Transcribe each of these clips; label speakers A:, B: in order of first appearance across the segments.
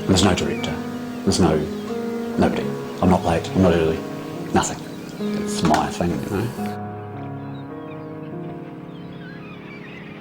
A: There's no director. There's nobody. I'm not late. I'm not early. Nothing. It's my thing, you know.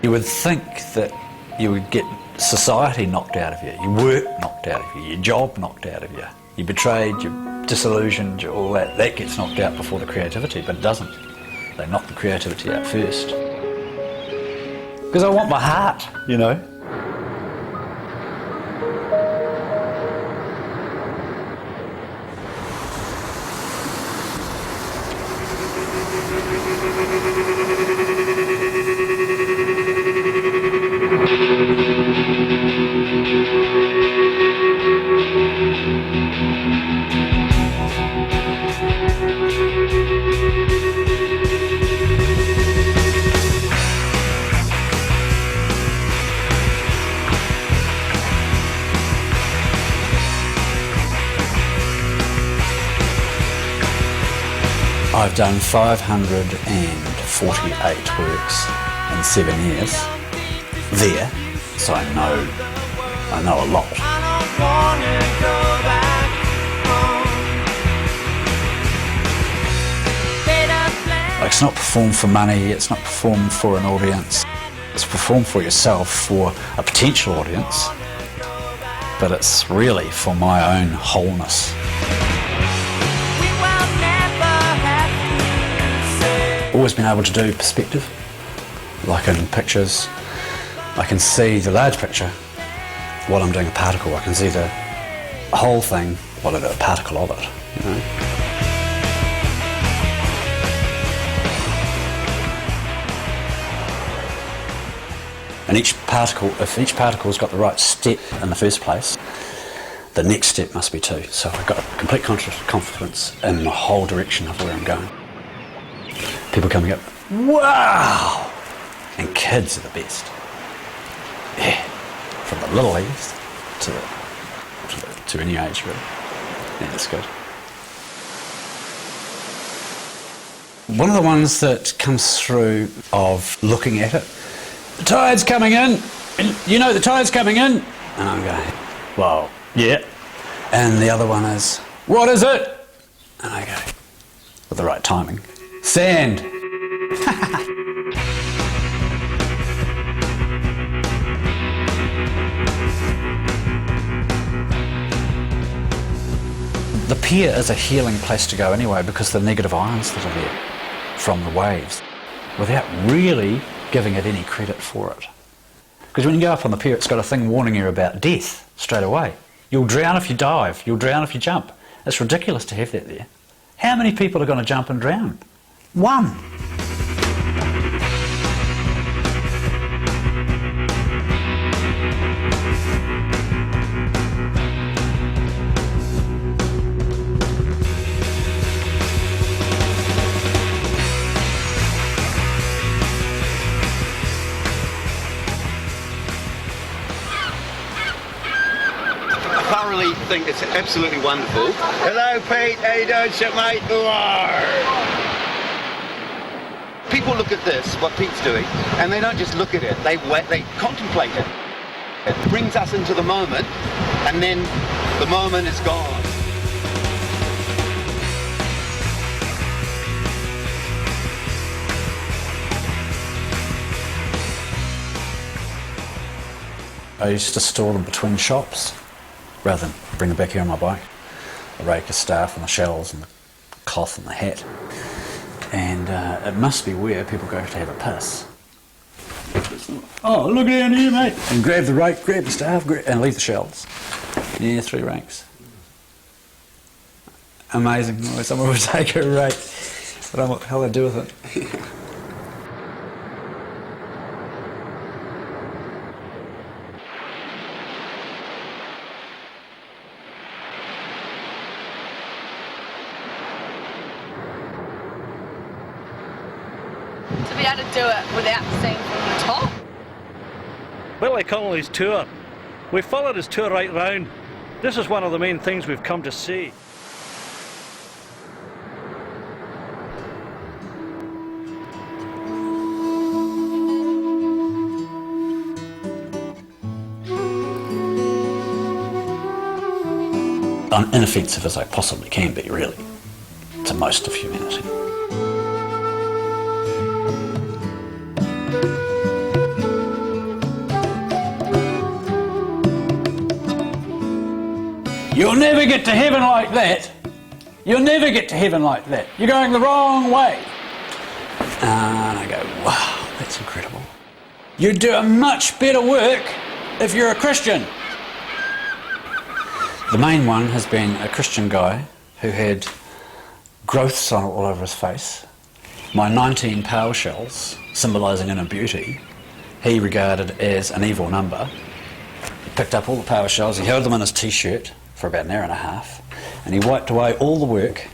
A: You would think that you would get society knocked out of you, your work knocked out of you, your job knocked out of you. You're betrayed, you're disillusioned, all that. That gets knocked out before the creativity, but it doesn't. They knock the creativity out first. Because I want my heart, you know. I've done 548 works in 7 years there, so I know a lot. Like, it's not performed for money, it's not performed for an audience, it's performed for yourself, for a potential audience, but it's really for my own wholeness. Always been able to do perspective, like in pictures. I can see the large picture while I'm doing a particle. I can see the whole thing while I do a particle of it, you know. And each particle, if each particle's got the right step in the first place, the next step must be too. So I've got complete confidence in the whole direction of where I'm going. People coming up, wow! And kids are the best. Yeah, from the little ages to any age, really. Yeah, that's good. One of the ones that comes through of looking at it, the tide's coming in, and you know the tide's coming in. And I'm going, well, yeah. And the other one is, what is it? And I go, with the right timing, sand. The pier is a healing place to go anyway, because the negative ions that are there from the waves, without really giving it any credit for it. Because when you go up on the pier, it's got a thing warning you about death straight away. You'll drown if you dive, you'll drown if you jump. It's ridiculous to have that there. How many people are going to jump and drown? One.
B: Thoroughly think it's absolutely wonderful. Hello Pete, how you doing, shit mate? People look at this, what Pete's doing, and they don't just look at it, they contemplate it. It brings us into the moment, and then the moment is gone.
A: I used to store them between shops, rather than bring them back here on my bike. The rake, the staff and the shells and the cloth and the hat. And it must be where people go to have a piss. Oh, look down here, mate. And grab the rake, grab the staff, and leave the shells. Yeah, 3 ranks. Amazing. Someone would take a rake. I don't know what the hell they do with it.
C: To be able to do it without seeing from the top.
D: Billy Connolly's tour. We followed his tour right round. This is one of the main things we've come to see.
A: I'm inoffensive as I possibly can be, really, to most of humanity. You'll never get to heaven like that. You'll never get to heaven like that. You're going the wrong way. And I go, wow, that's incredible. You'd do a much better work if you're a Christian. The main one has been a Christian guy who had growths on all over his face. My 19 power shells, symbolising inner beauty, he regarded as an evil number. He picked up all the power shells, he held them in his t-shirt for about an hour and a half, and he wiped away all the work.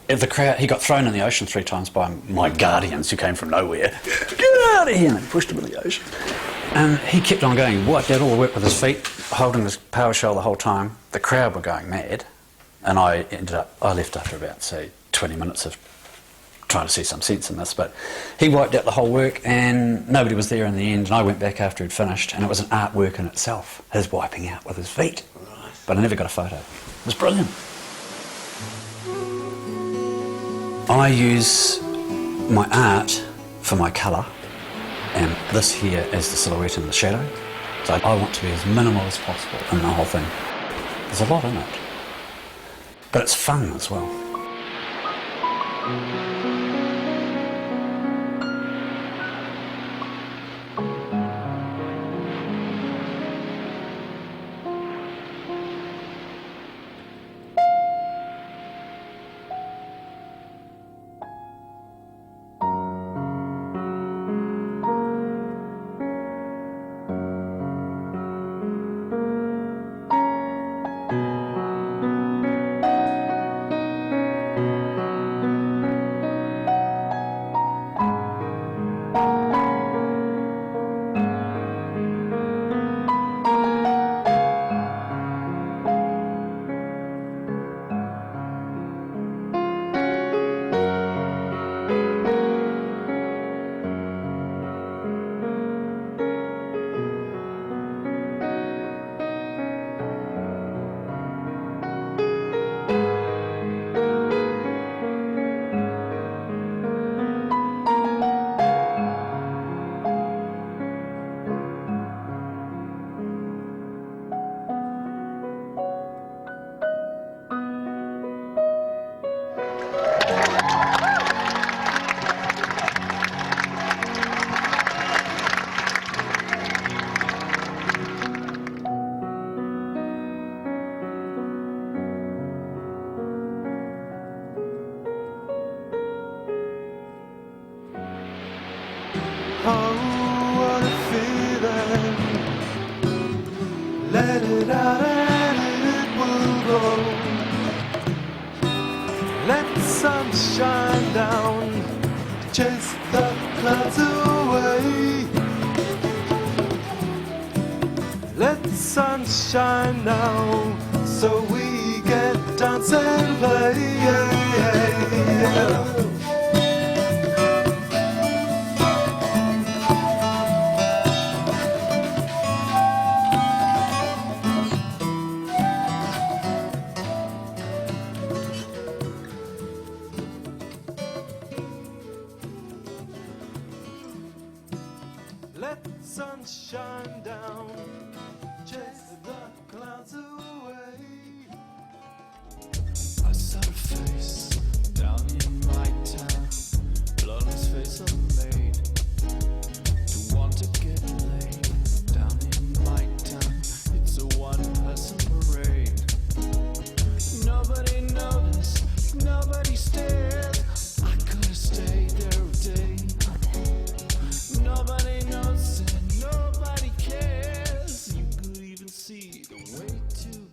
A: If the crowd, he got thrown in the ocean 3 times by my guardians who came from nowhere. Get out of here! And he pushed him in the ocean. And he kept on going. He wiped out all the work with his feet, holding his power shell the whole time. The crowd were going mad. And I left after about, say, 20 minutes of trying to see some sense in this. But he wiped out the whole work and nobody was there in the end. And I went back after he'd finished and it was an artwork in itself, his wiping out with his feet. But I never got a photo. It was brilliant. I use my art for my colour and this here as the silhouette and the shadow. So I want to be as minimal as possible in the whole thing. There's a lot in it. But it's fun as well.
E: Oh, what a feeling. Let it out and it will go. Let the sun shine down, chase the clouds away. Let the sun shine now, so we can dance and play. Let the sun shine down, chase the clouds away. I saw a face down in my town, blood on his face unmade, to want to get laid. Down in my town, it's a one-person parade. Nobody noticed, nobody stared. I could have stayed there all day. Nobody knows and nobody cares. You could even see the way to